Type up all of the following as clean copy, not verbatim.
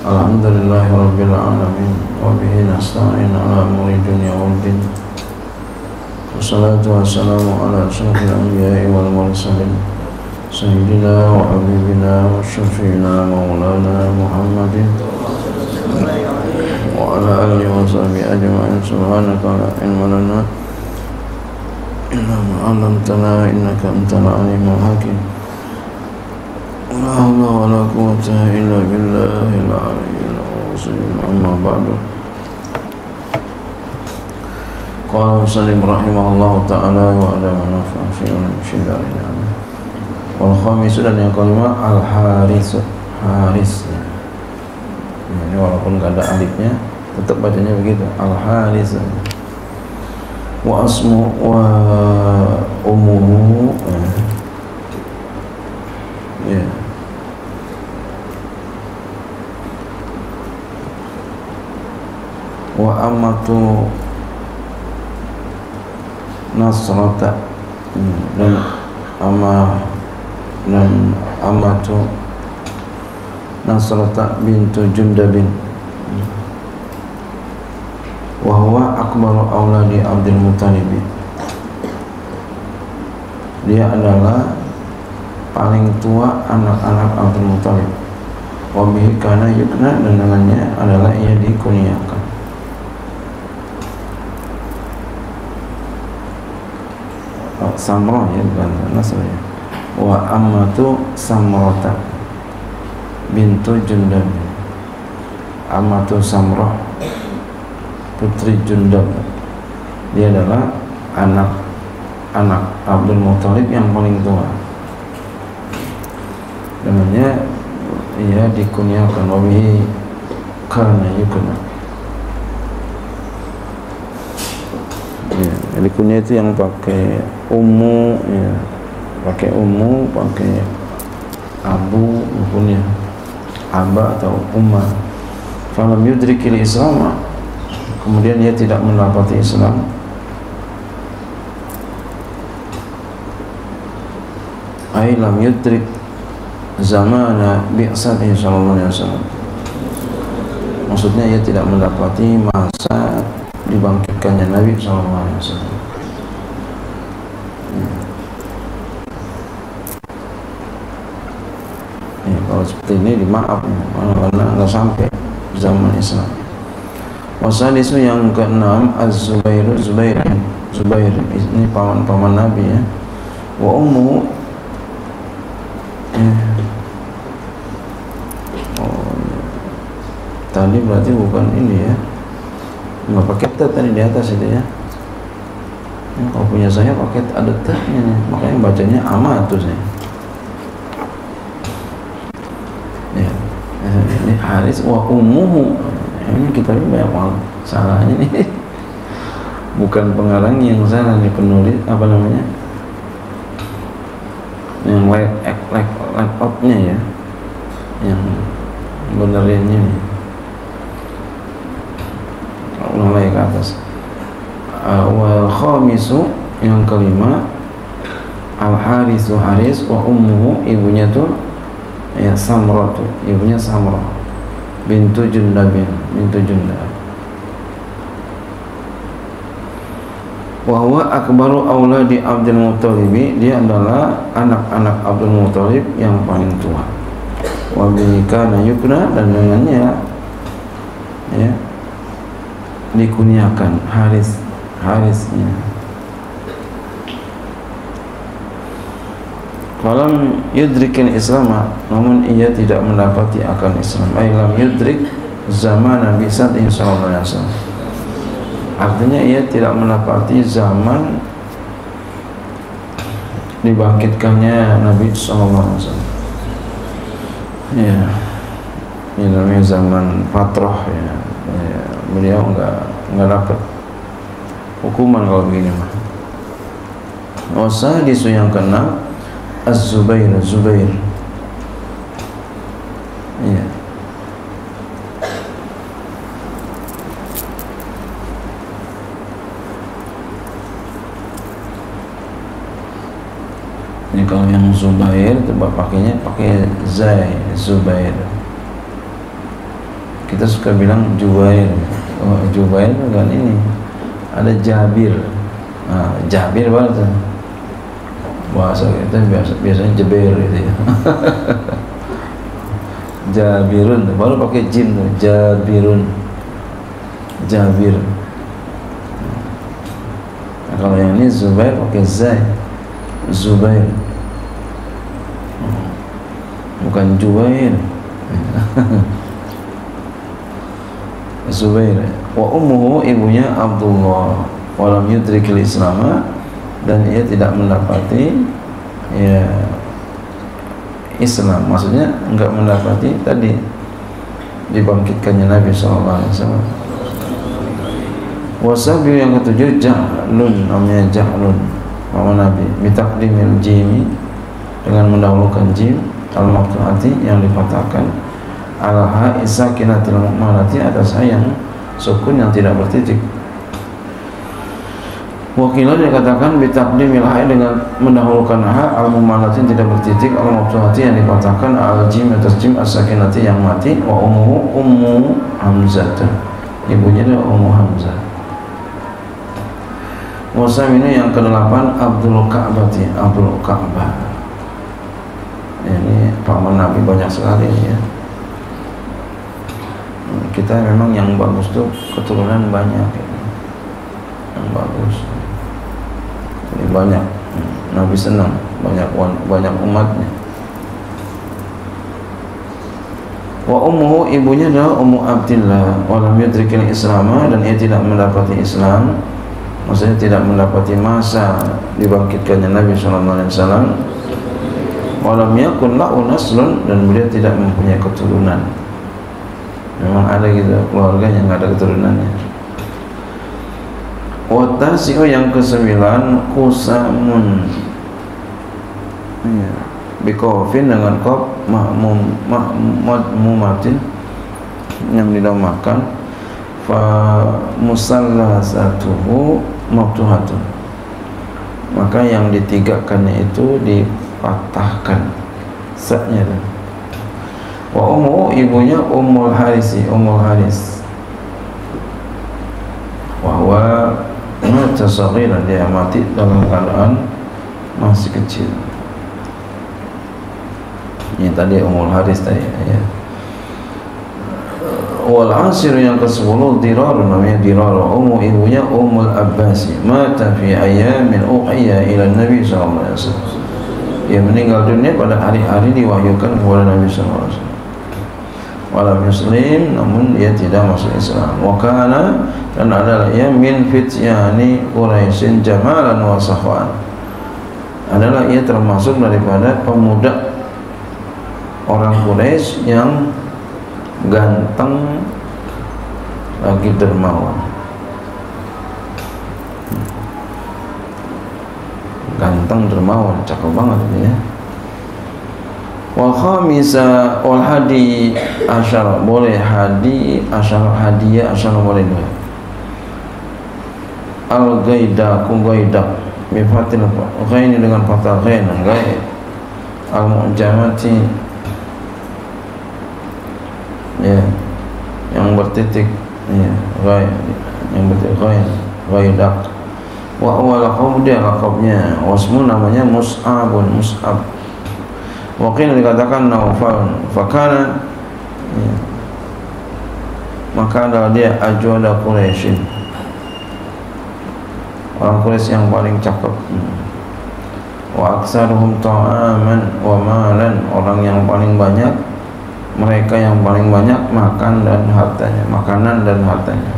Alhamdulillahi rabbil alamin wa bihi nasta'in ala umuri dunya waddin. Wassalatu wassalamu ala asyrafil anbiya'i wal mursalin sayyidina wa habibina wa syafi'ina maulana Muhammadin wa ala alihi wa sahbihi ajma'in. Subhanaka la ilma lana illa ma 'allamtana innaka antal alimul hakim. La haula wa la quwwata illa billahil aliyyil azim. Amma ba'du. Qala muslim rahimahullahu ta'ala wa ala nafa'a fi syidarihi. Wal khamis, dan yang kelima al-haris. Haris. Ini walaupun enggak ada alifnya tetap bacanya begitu, al-haris. Wa asmu wa umuhu. Ya. Wa amatu Nasrata, dan amatu Nasrata bintu Jundabin, wa huwa akbaru auladi Abdul Muttalib. Dia adalah paling tua anak-anak Abdul Muttalib. Wa bihi kana yukna, dan dengannya adalah ia dikunyakan. Samroh, ya, bukan Nasr, ya. Wa ammatu Samrata bintu Jundab. Ammatu Samroh, putri Jundab. Dia adalah anak Abdul Muttalib yang paling tua. Namanya ia dikunyakan wabihi karena yukna. Ya, jadi kunyah itu yang pakai ummu, ya, pakai ummu, pakai abu, kunyah aba atau umma. Falam yudrikil Islam, kemudian ia tidak mendapati Islam. Ai lam yudrik zamana bi'satihi sallallahu alaihi wasallam. Maksudnya ia tidak mendapati masa dibangkitkannya Nabi sallallahu alaihi wasallam. Ya, kalau seperti ini dimaaf, karena nggak sampai zaman Islam. Wasalisu, yang keenam Az-Zubair. Zubair ini paman Nabi, ya. Wa ummu, tadi berarti bukan ini, ya, nggak pakai t tadi di atas itu, ya. Kalau punya saya pakai ada t-nya, makanya bacanya amatus, ya. Ya, ini Haris wa ummuhu. Ini kita ini banyak banget salahnya nih. Bukan pengarang yang salah, nih penulis apa namanya, yang laptopnya, ya, yang benerinnya nih. Ulang lagi ke atas. Wal khamisu, yang kelima al-harisu Haris, wa ummuhu, ibunya tuh, ya, Samratu, ibunya Samrah bintu Jundabin, bintu Jundab. Wa huwa akbaru auladi Abdul Muttalib, dia adalah anak-anak Abdul Muttalib yang paling tua. Wa bihi kana yukna, dan dengannya, ya, dikunyakan Harisnya. Falam yudrikil Islam, namun ia tidak mendapati akan Islam. Ay lam yudrik zaman Nabi sallallahu alaihi wasallam. Artinya ia tidak mendapati zaman dibangkitkannya Nabi sallallahu alaihi wasallam. Ya, ini namanya zaman fatrah, ya. Ya, beliau enggak dapat hukuman kalau begini mah. Wasadisu, yang keenam Az-Zubair. Ya. Ini kalau yang Zubair itu pakainya pakai Zai, Zubair. kita suka bilang Jubair. Oh, Jubair kan ini. Ada Jabir. Nah, Jabir bahasa kita biasanya Jeber gitu ya. Jabirun baru pakai jim tuh, Jabirun, Jabir. Nah, kalau yang ini Zubair pakai zai, Zubair, bukan Jubair. Zubair. Wa ummuhu, ibunya Abdullah, walam yudrikil Islam, dan ia tidak mendapati ya Islam, maksudnya enggak mendapati tadi dibangkitkannya Nabi SAW. Wasabi yang ketujuh Jahlun, namanya Jahlun, nama Nabi, bitaqdimil jimi, dengan mendahulukan jim al-maqtu'ati yang dipatahkan, al-ha isakinatil mu'malati, atas ha yang sukun yang tidak bertitik. Wakilah dikatakan bitaqdimil ha, dengan mendahulukan ha al-mumalatin tidak bertitik, al-maqtu'ati yang dipatahkan, al-jim atas jim as-sakinati yang mati. Wa ummu Hamzah, ibunya adalah Ummu Hamzah. Wasaminu yang ke-8 Abdul Ka'bati, Abdul Ka'bah. Ini paman Nabi banyak sekali ya. Kita memang yang bagus tuh keturunan banyak ya. Yang bagus. Ini banyak, Nabi senang, banyak umatnya. Wa ummuhu, ibunya adalah Ummu Abdillah, walam yudrikil Islam, dan ia tidak mendapati Islam, maksudnya tidak mendapati masa dibangkitkannya Nabi SAW. Walam yakun lahu naslun, dan beliau tidak mempunyai keturunan. Memang ada gitu keluarga yang ada keturunannya. Watasi'u yang ke-9 Qusamun, ya, bikofin dengan qaf madmumatin yang didhamakan, fa musallasatuhu maftuhatun, maka yang ditigakannya itu dipatahkan sa-nya. Wa ummu, ibunya Ummul Harisi, Ummul Haris, bahwa tasaghiran, dia mati dalam keadaan masih kecil. Ini tadi Ummul Haris tadi ya. Wal asir yang ke-10 Dirar, namanya Dirar. Ummu, ibunya Ummul Abbasi, mata fi ayamin uhiya ila Nabi sallallahu alaihi wasallam. Ia meninggal dunia pada hari-hari diwahyukan kepada Nabi sallallahu alaihi wasallam. Walam muslim, namun ia tidak masuk Islam. Wa kana, dan adalah ia min fityani Quraisyin jamalan wa safwan, adalah ia termasuk daripada pemuda orang Quraisy yang ganteng lagi dermawan. Ganteng dermawan, cakep banget ya. Wal khamisa wal hadi asyara, boleh hadi asyara, hadiah asyara boleh dua. Al gaida, ku gaida bifatil ghain, dengan fathah ghain, ghain. Al mu'jamati, ya, yang bertitik, ya, ghain, yang bertitik ghain, gaidak. Wa awal dia laqabnya, wasmu namanya Mus'abun, Mus'ab. Wakil dikatakan Naufal, fakana, ya, maka adalah dia ajwada Quraisyin, orang Quraisy yang paling cakep. Wa aksaruhum ta'aman wa malan, orang yang paling banyak, mereka yang paling banyak makan dan hartanya, makanan dan hartanya.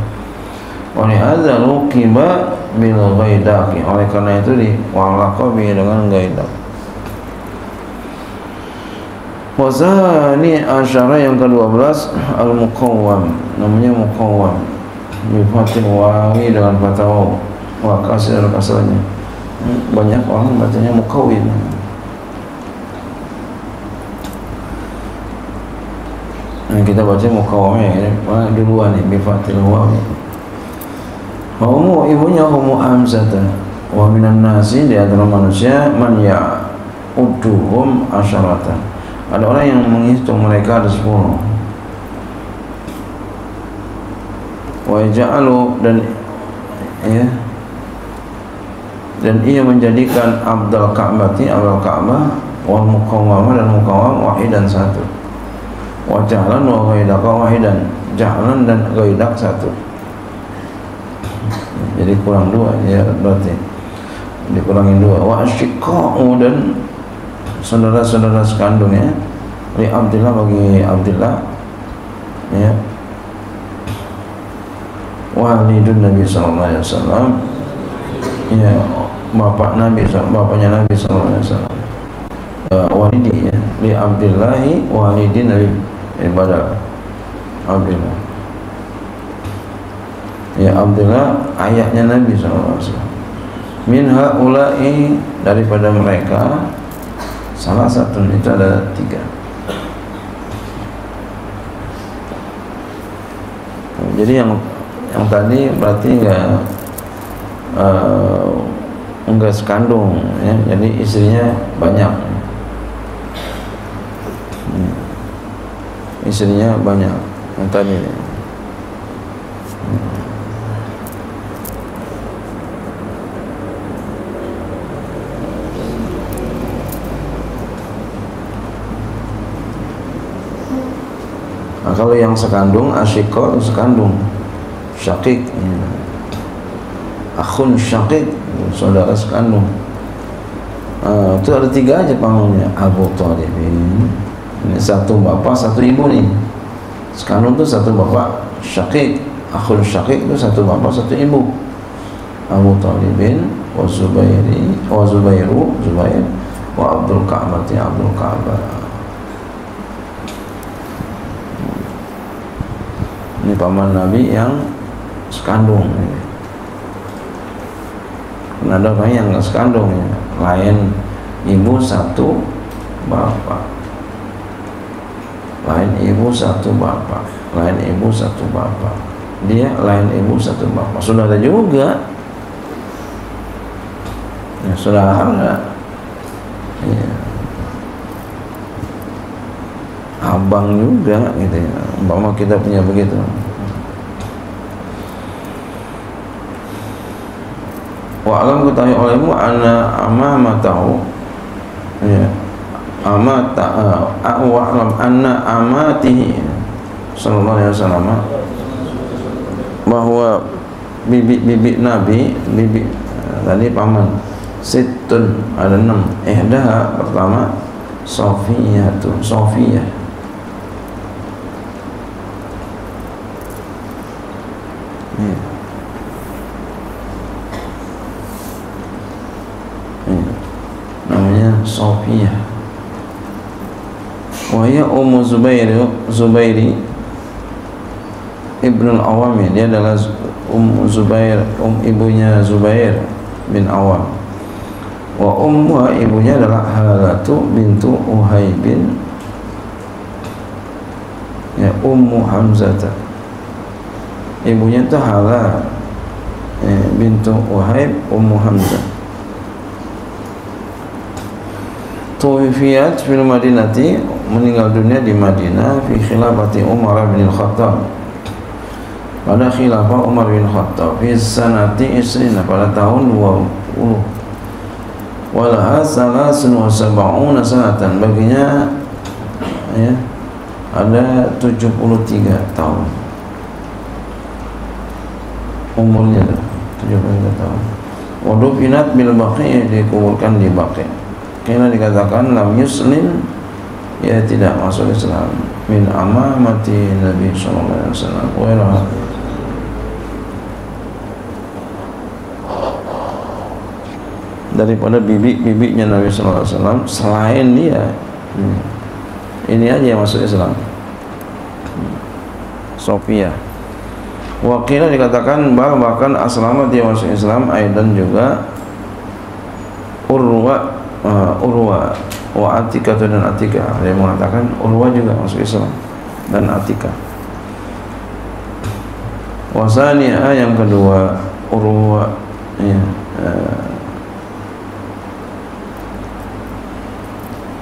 Wa lihadza luqiba bil ghaidaqi, oleh karena itu diwalaqabi dengan gaidak. Wazani asyara yang ke-12 al-muqawwam, namanya muqawwam bifatil wawi, dengan fathah waw wa kasr kasranya. Banyak orang bacanya muqawwim. Nah, kita baca muqawwam ya, duluan nih bifatil wawi. Wa ummu, ibunya Ummu Hamzah. Wa minan nasi, di antara manusia, man ya'udduhum asyaratan, ada orang yang menghitung mereka ada 10. wa ja'alu dan ia menjadikan Abdul Ka'bati Abdul Ka'bah wal muqawwamah dan muqawwam wahidan satu, wa ja'lan wa ghaidaka wahidan, ja'lan dan ghaidak satu. Jadi kurang dua ya, berarti dikurangin dua. Wa asyiqa'u dan saudara-saudara sekandungnya li Abdillah bagi Abdillah ya, walidun Nabi sallallahu alaihi wasallam ya, bapaknya Nabi sallallahu alaihi wasallam, walidi ya, li Abdillahi walidin Nabi ibadah Abdillah ya, Abdillah ayahnya Nabi sallallahu alaihi wasallam. Min haula'i daripada mereka salah satu, itu ada tiga. Jadi yang tadi berarti enggak sekandung ya, jadi istrinya banyak, istrinya banyak yang tadi. Nah, kalau yang sekandung asyiqah sekandung, syakik ya. Akhun syakik saudara sekandung. Itu ada tiga aja panggungnya, Abu Thalib ini satu bapak satu ibu nih. Sekandung itu satu bapak, syakik, akhun syakik itu satu bapak satu ibu. Abu Thalibin wa Zubair wa Abdul Ka'bah Abdul Ka'bah. Ini paman Nabi yang sekandung. Nah, ada orang yang nggak sekandung ya, lain ibu satu bapak, lain ibu satu bapak, lain ibu satu bapak, dia lain ibu satu bapak, saudara juga ya, saudara ya, abang juga gitu ya, umpama kita punya begitu. Wa alam ketahui olehmu anna amamatahu ya, wa alam anna amatihi sallallahu alaihi wasallam, bahwa bibi Nabi, bibi tadi paman situn ada 6, ihdaha pertama Sofiyah namanya Sofiyah. Wahia Ummu Zubairi Ibn al-Awam, dia adalah Zubair, ibunya Zubair bin Awam. Wa ummuha, ibunya adalah Halatu bintu Uhaibin ya, Ummu Hamzah. Ibunya itu Hala bintu Uhaib Ummu Hamzah. Tuwfiyat fil Madinati, meninggal dunia di Madinah, fi khilafati Umar bin Khattab, pada khilafah Umar bin Khattab, fi sanati isrina, pada tahun 20, walaha salasun wa sab'una sanatan, baginya ya ada 73 tahun umurnya, 73 tahun. Wadufinat bil Baqi', dikuburkan di Baqi'. Karena dikatakan lam yuslim, ya tidak masuk Islam, min amamati Nabi sallallahu alaihi wasallam wa daripada bibi-bibinya Nabi sallallahu alaihi wasallam selain dia. Ini aja yang masuk Islam, Sofia. Wakilnya dikatakan bahkan aslama, dia masuk Islam, aidan juga Urwa wa Atika dan Atika. Dia mengatakan Urwa juga masuk Islam dan Atika. Wasani'a, yang kedua Urwa ya,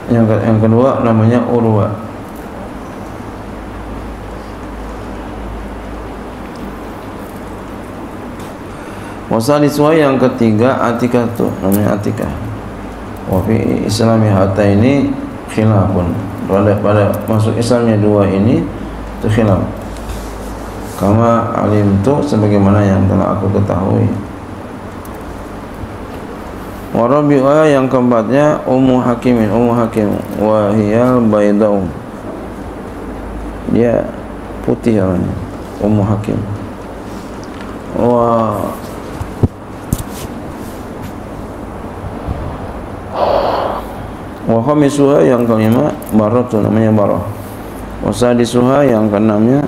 yang kedua namanya Urwa. Wasalisuha yang ketiga Atikah tuh namanya Atikah. Wa fi islami hataini khilafun. Pada masuk Islamnya dua ini itu khilaf. Kama alim tu sebagaimana yang telah aku ketahui. Wa rabi'ah yang keempatnya Ummu Hakim wa hiyal baydau. Dia putih namanya Ummu Hakim. Wa khamisuha yang kelima Baratu namanya Barah. Wa sadisuha yang keenamnya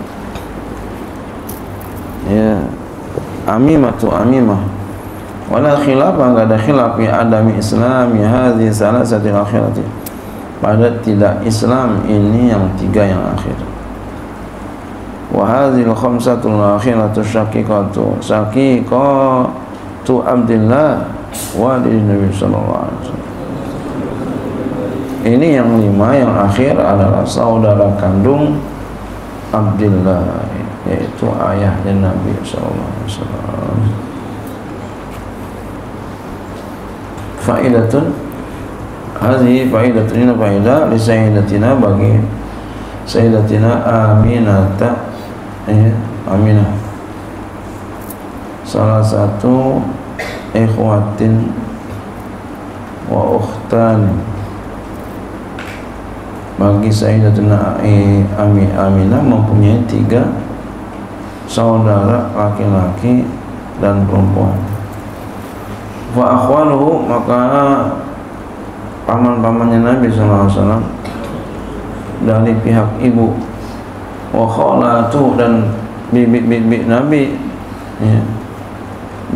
ya Amimah. Wala khilaf, enggak ada khilaf ya adami Islam ya hadhihi salasatil akhirati. Pada tidak Islam ini yang tiga yang akhir. Wa hadhil khamsatul akhiratu syaqiqatu Abdillah walid Nabi sallallahu alaihi wasallam. Ini yang lima yang akhir adalah saudara kandung Abdillah, yaitu ayahnya Nabi sallallahu alaihi wasallam. Faidatun hadhihi faidatun, ini faidah li sayyidatina bagi sayyidatina Aminah, salah satu ikhwatin wa ukhtan bagi sayyidatuna Aminah mempunyai tiga saudara laki-laki dan perempuan. Fa akhwaluhu, maka paman-pamannya Nabi sallallahu alaihi wasallam dari pihak ibu, wa khalatu dan bibi Nabi ya,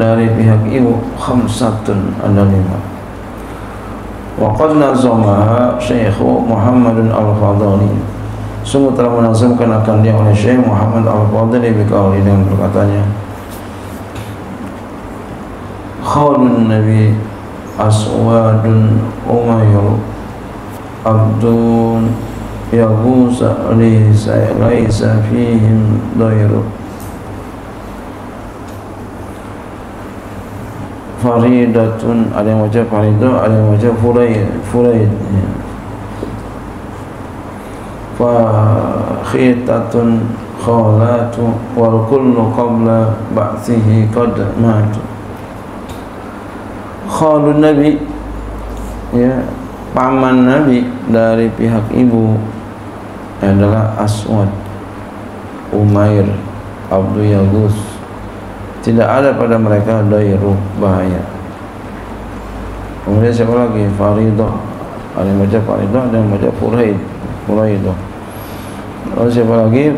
dari pihak ibu khamsatun, ada lima. Wa qad nazamaha Syekh Muhammadun Al-Fadhili, sungguh telah menazamkan akan dia oleh Syekh Muhammad Al-Fadhili biqauli, dengan perkataannya khalun Nabi aswadun umayr abdun yagusa laisa fihim dairu faridatun, ada yang baca faridah, ada yang baca furaid ya. Fakhitatun khalatu wal kullu qabla ba'thihi qad matu. Khalun Nabi ya, paman Nabi dari pihak ibu adalah Aswad, Umair, Abdul Yagus. Tidak ada pada mereka dairu, bahaya. Kemudian siapa lagi? Faridah, ada yang baca Faridah, ada yang baca Furaidah. Lalu siapa lagi?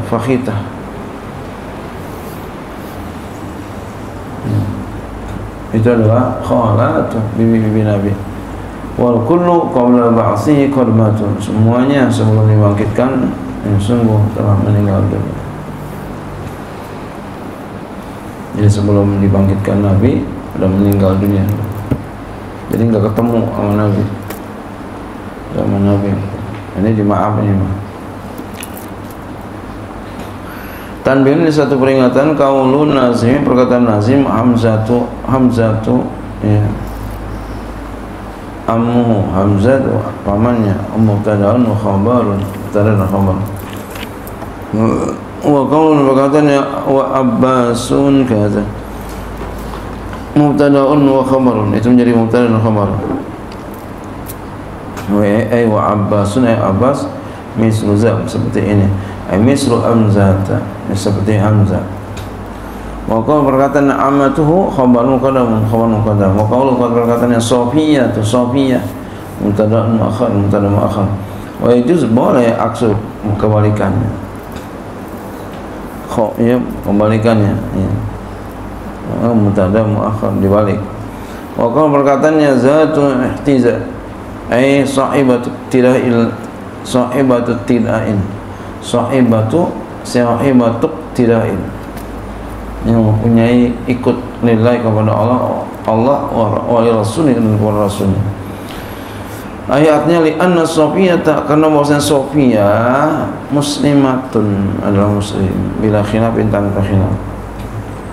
Fakhitah. Itu adalah khalatu, bibi-bibi Nabi. Wal kullu qabla ba'tsihi qad matu. Semuanya sebelum dibangkitkan yang sungguh telah meninggal dunia. Jadi sebelum dibangkitkan Nabi sudah meninggal dunia. Jadi enggak ketemu sama Nabi. Sama Nabi. Ini dimaaf ini mah. Tanbih, ini satu peringatan. Qaulun Nazim, perkataan Nazim, Hamzatu ya. Ammu Hamzatu pamannya, mubtada'un wa khabarun, mubtada dan khabar. Wa qaulun, perkataannya wa Abbasun kaza, mubtada'un wa khabarun, itu menjadi mubtada dan khabar. Wa Abbasun, Abbas mislu za, seperti ini. Mislu Hamzata, seperti Hamzah. Wa qaul, perkataan amatuhu khabarun muqaddam, khabarun muqaddam. Wa qaul, perkataannya Sofiyah, mubtada muakhar. Wa yajuz, boleh aksu, kebalikannya. Ya, kembalikannya ya. Mubtada muakhar dibalik. Wa qaul, perkataannya zatu ihtiza, ai sahibatu tida'in, sahibatu tida'in, yang mempunyai ikut lillahi kepada Allah wa Rasulih dan kepada Rasulnya. Ayatnya li'anna Sofiyata, karena bahwasanya Sofiyah muslimatun, adalah muslim, bila khilafin, tanpa khilaf.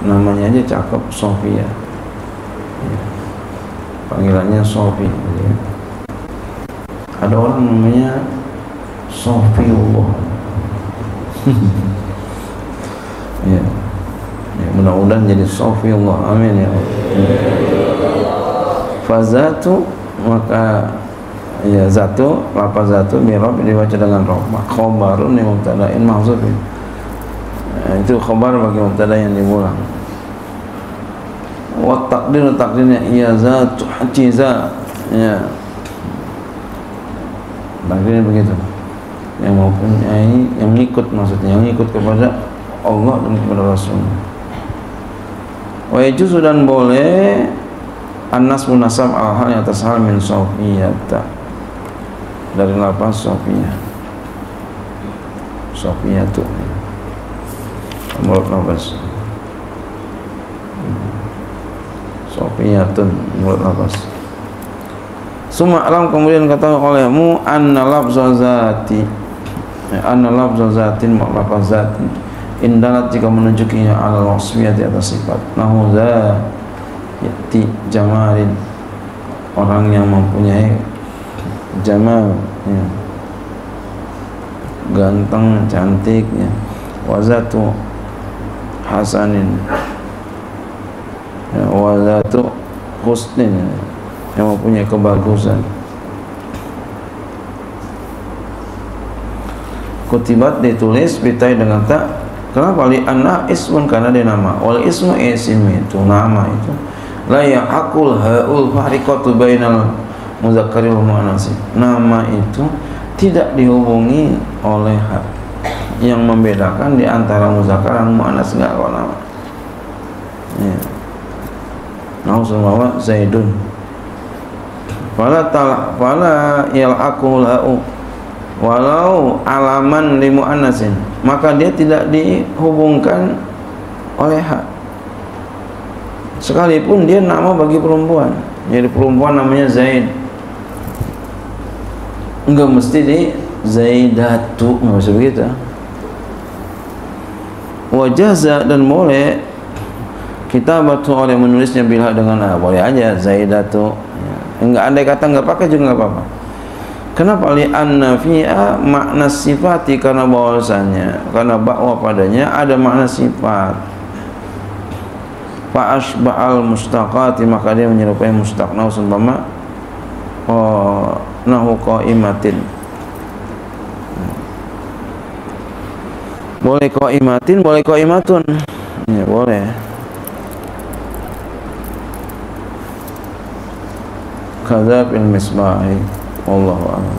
namanya aja cakep, Sofia ya. Panggilannya Sofi ya. Ada orang namanya Sofiullah ya. Ya, mudah-mudahan jadi Sofiullah, amin ya. Fazatu, maka ya zatu, lafaz zatu mirob dibaca dengan rob, khobarun yang mubtada'in mahzufin. Itu khobar bagi mubtada yang diulang. Wa takdirnya iya zatu hajiza ya. Takdirnya begitu. Yang mempunyai, yang ngikut, maksudnya yang ngikut kepada Allah dan kepada Rasul. Wa yajuzu, dan boleh an-nas munasab al-hal yang atas hal min sofiyata, dari lafaz Sofiyah. Sofiyatu menurut lafaz Sofiyatun menurut lafaz. Suma alam, kemudian kata olehmu anna lafza zati, anna lafza zatin, lafaz zatin indalat, jika menunjukinya ala wasfiyah, di atas sifat. Nahu zati jamalin, orang yang mempunyai jamal ya. Ganteng, cantik ya. Wazatu hasanin ya. Wazatu husnin ya. Yang mempunyai kebagusan. Kutibat, ditulis bitai dengan tak. Kenapa? Li anna ismun, karena dia nama. Wal ismu isim, itu nama itu. La ya'aqul ha'ul fahriqatu bainal muzakkari wal muannats. Nama itu tidak dihubungi oleh hak yang membedakan di antara muzakkar dan muannats, enggak kalau nama. Ya. Nah, semua Zaidun. Fala yal'aqul ha'u walau alaman li muannatsin, maka dia tidak dihubungkan oleh hak sekalipun dia nama bagi perempuan. Jadi perempuan namanya Zaid, enggak mesti di Zaidatu, enggak usah begitu. Wajaza, dan boleh kitabatu, oleh menulisnya bila dengan A, boleh aja Zaidatu ya. Enggak, andai kata enggak pakai juga enggak apa-apa. Kenapa? Li anna fi'a makna sifati, karena bahwasanya, karena bahwa padanya ada makna sifat. Fa asba'al mustaqati, maka dia menyerupai mustaq. Nah, umpama nahu qaimatin, boleh qaimatin, boleh qaimatun ya, boleh. Kadza bil misbahi, wallahu a'lam.